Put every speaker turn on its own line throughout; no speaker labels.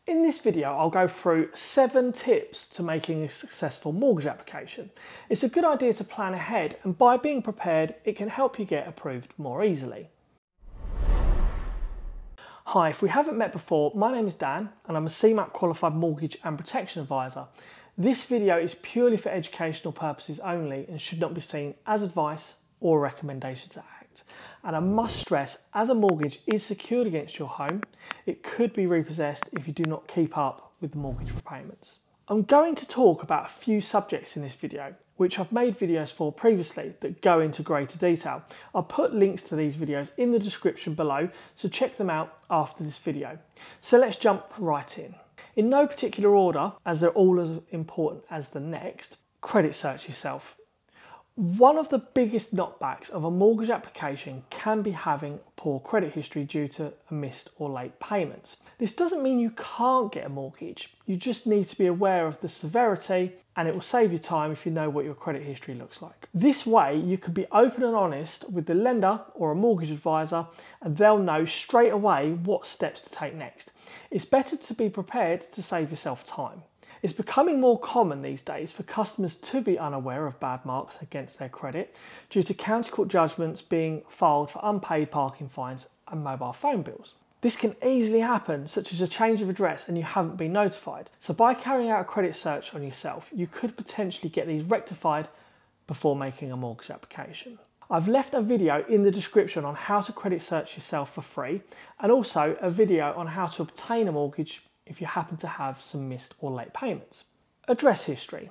In this video, I'll go through 7 tips to making a successful mortgage application. It's a good idea to plan ahead, and by being prepared, it can help you get approved more easily. Hi, if we haven't met before, my name is Dan and I'm a CeMAP qualified mortgage and protection advisor. This video is purely for educational purposes only and should not be seen as advice or a recommendation to act. And I must stress, as a mortgage is secured against your home, it could be repossessed if you do not keep up with the mortgage repayments. I'm going to talk about a few subjects in this video, which I've made videos for previously that go into greater detail. I'll put links to these videos in the description below, so check them out after this video. So let's jump right in. In no particular order, as they're all as important as the next, credit search yourself. One of the biggest knockbacks of a mortgage application can be having poor credit history due to a missed or late payments. This doesn't mean you can't get a mortgage, you just need to be aware of the severity, and it will save you time if you know what your credit history looks like. This way you can be open and honest with the lender or a mortgage advisor, and they'll know straight away what steps to take next. It's better to be prepared to save yourself time. It's becoming more common these days for customers to be unaware of bad marks against their credit due to county court judgments being filed for unpaid parking fines and mobile phone bills. This can easily happen, such as a change of address and you haven't been notified. So by carrying out a credit search on yourself, you could potentially get these rectified before making a mortgage application. I've left a video in the description on how to credit search yourself for free, and also a video on how to obtain a mortgage if you happen to have some missed or late payments. Address history.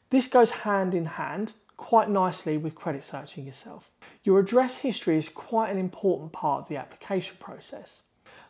This goes hand in hand quite nicely with credit searching yourself. Your address history is quite an important part of the application process.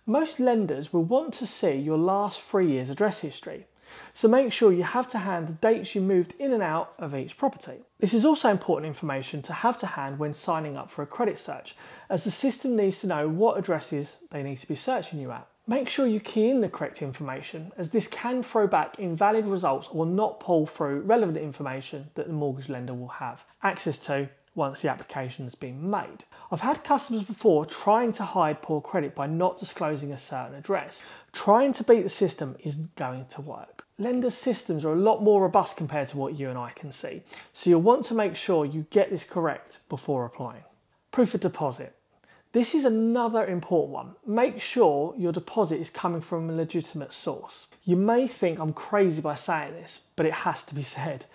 Most lenders will want to see your last 3 years address history, so make sure you have to hand the dates you moved in and out of each property. This is also important information to have to hand when signing up for a credit search, as the system needs to know what addresses they need to be searching you at. Make sure you key in the correct information, as this can throw back invalid results or not pull through relevant information that the mortgage lender will have access to once the application has been made. I've had customers before trying to hide poor credit by not disclosing a certain address. Trying to beat the system isn't going to work. Lenders' systems are a lot more robust compared to what you and I can see, so you'll want to make sure you get this correct before applying. Proof of deposit. This is another important one. Make sure your deposit is coming from a legitimate source. You may think I'm crazy by saying this, but it has to be said.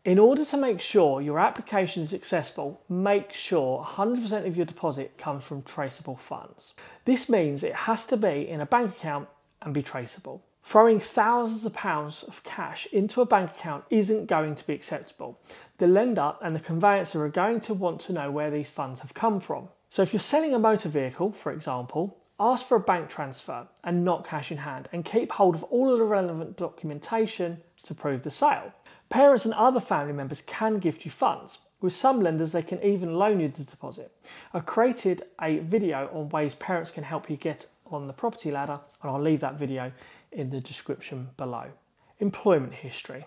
In order to make sure your application is successful, make sure 100% of your deposit comes from traceable funds. This means it has to be in a bank account and be traceable. Throwing thousands of pounds of cash into a bank account isn't going to be acceptable. The lender and the conveyancer are going to want to know where these funds have come from. So if you're selling a motor vehicle, for example, ask for a bank transfer and not cash in hand, and keep hold of all of the relevant documentation to prove the sale. Parents and other family members can gift you funds. With some lenders, they can even loan you the deposit. I've created a video on ways parents can help you get on the property ladder, and I'll leave that video in the description below. Employment history.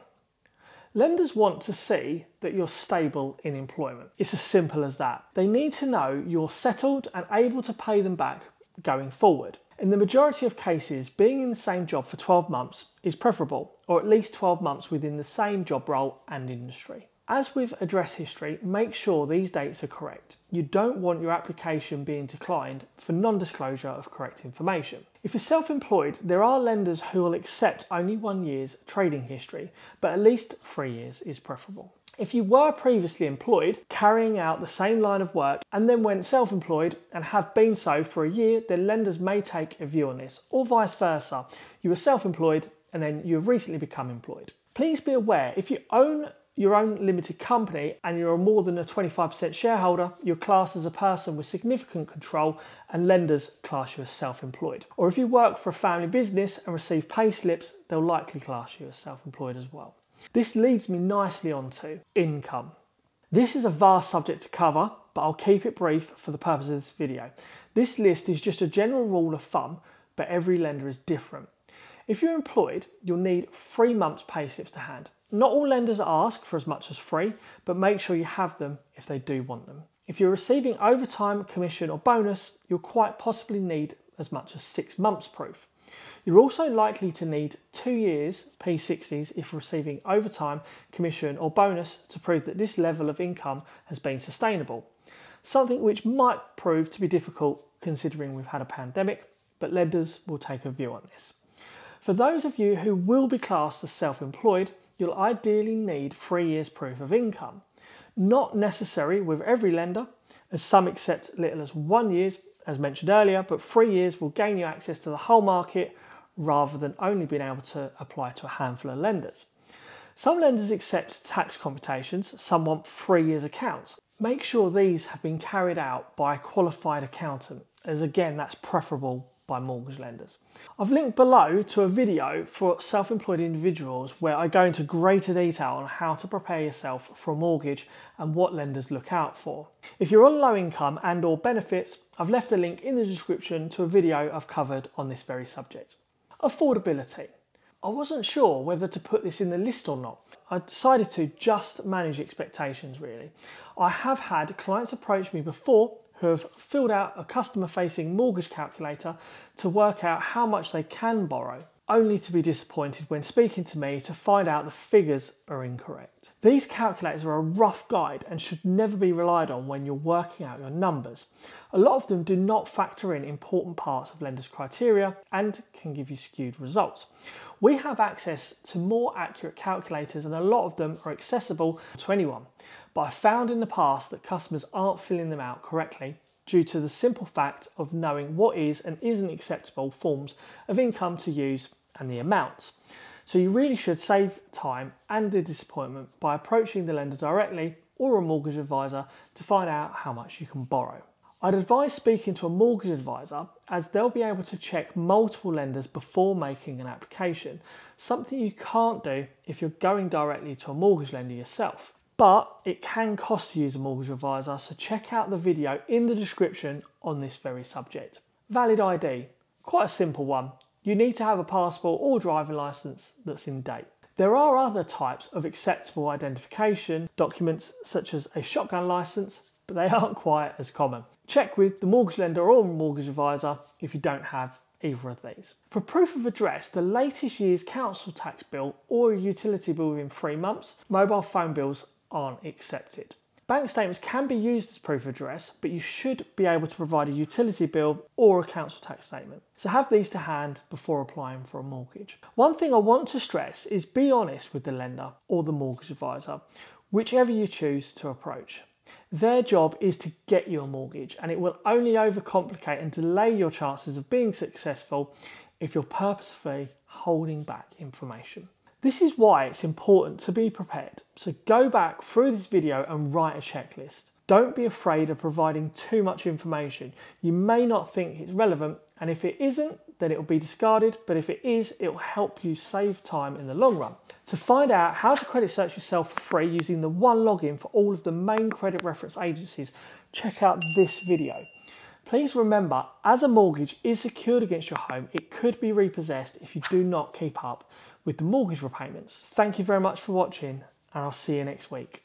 Lenders want to see that you're stable in employment. It's as simple as that. They need to know you're settled and able to pay them back going forward. In the majority of cases, being in the same job for 12 months is preferable, or at least 12 months within the same job role and industry. As with address history, make sure these dates are correct. You don't want your application being declined for non-disclosure of correct information. If you're self-employed, there are lenders who will accept only 1 year's trading history, but at least 3 years is preferable. If you were previously employed, carrying out the same line of work, and then went self-employed and have been so for a year, then lenders may take a view on this, or vice versa. You were self-employed and then you have recently become employed. Please be aware, if you own your own limited company and you're more than a 25% shareholder, you're classed as a person with significant control, and lenders class you as self-employed. Or if you work for a family business and receive pay slips, they'll likely class you as self-employed as well. This leads me nicely on to income. This is a vast subject to cover, but I'll keep it brief for the purpose of this video. This list is just a general rule of thumb, but every lender is different. If you're employed, you'll need 3 months pay slips to hand. Not all lenders ask for as much as 3, but make sure you have them if they do want them. If you're receiving overtime, commission or bonus, you'll quite possibly need as much as 6 months proof. You're also likely to need 2 years P60s if receiving overtime, commission or bonus to prove that this level of income has been sustainable. Something which might prove to be difficult considering we've had a pandemic, but lenders will take a view on this. For those of you who will be classed as self-employed, you'll ideally need 3 years proof of income. Not necessary with every lender, as some accept little as 1 year, as mentioned earlier, but 3 years will gain you access to the whole market rather than only being able to apply to a handful of lenders. Some lenders accept tax computations, some want 3 years accounts. Make sure these have been carried out by a qualified accountant, as again that's preferable by mortgage lenders. I've linked below to a video for self-employed individuals where I go into greater detail on how to prepare yourself for a mortgage and what lenders look out for. If you're on low income and or benefits, I've left a link in the description to a video I've covered on this very subject. Affordability. I wasn't sure whether to put this in the list or not. I decided to just manage expectations really. I have had clients approach me before who have filled out a customer-facing mortgage calculator to work out how much they can borrow, only to be disappointed when speaking to me to find out the figures are incorrect. These calculators are a rough guide and should never be relied on when you're working out your numbers. A lot of them do not factor in important parts of lenders' criteria and can give you skewed results. We have access to more accurate calculators and a lot of them are accessible to anyone. But I've found in the past that customers aren't filling them out correctly due to the simple fact of knowing what is and isn't acceptable forms of income to use and the amounts. So you really should save time and the disappointment by approaching the lender directly or a mortgage advisor to find out how much you can borrow. I'd advise speaking to a mortgage advisor as they'll be able to check multiple lenders before making an application, something you can't do if you're going directly to a mortgage lender yourself. But it can cost to use a mortgage advisor, so check out the video in the description on this very subject. Valid ID, quite a simple one. You need to have a passport or driving licence that's in date. There are other types of acceptable identification documents such as a shotgun licence, but they aren't quite as common. Check with the mortgage lender or mortgage advisor if you don't have either of these. For proof of address, the latest year's council tax bill or a utility bill within 3 months, mobile phone bills aren't accepted. Bank statements can be used as proof of address, but you should be able to provide a utility bill or a council tax statement. So have these to hand before applying for a mortgage. One thing I want to stress is be honest with the lender or the mortgage advisor, whichever you choose to approach. Their job is to get you a mortgage, and it will only overcomplicate and delay your chances of being successful if you're purposefully holding back information. This is why it's important to be prepared. So go back through this video and write a checklist. Don't be afraid of providing too much information. You may not think it's relevant, and if it isn't, then it will be discarded, but if it is, it will help you save time in the long run. To find out how to credit search yourself for free using the one login for all of the main credit reference agencies, check out this video. Please remember, as a mortgage is secured against your home, it could be repossessed if you do not keep up with the mortgage repayments. Thank you very much for watching, and I'll see you next week.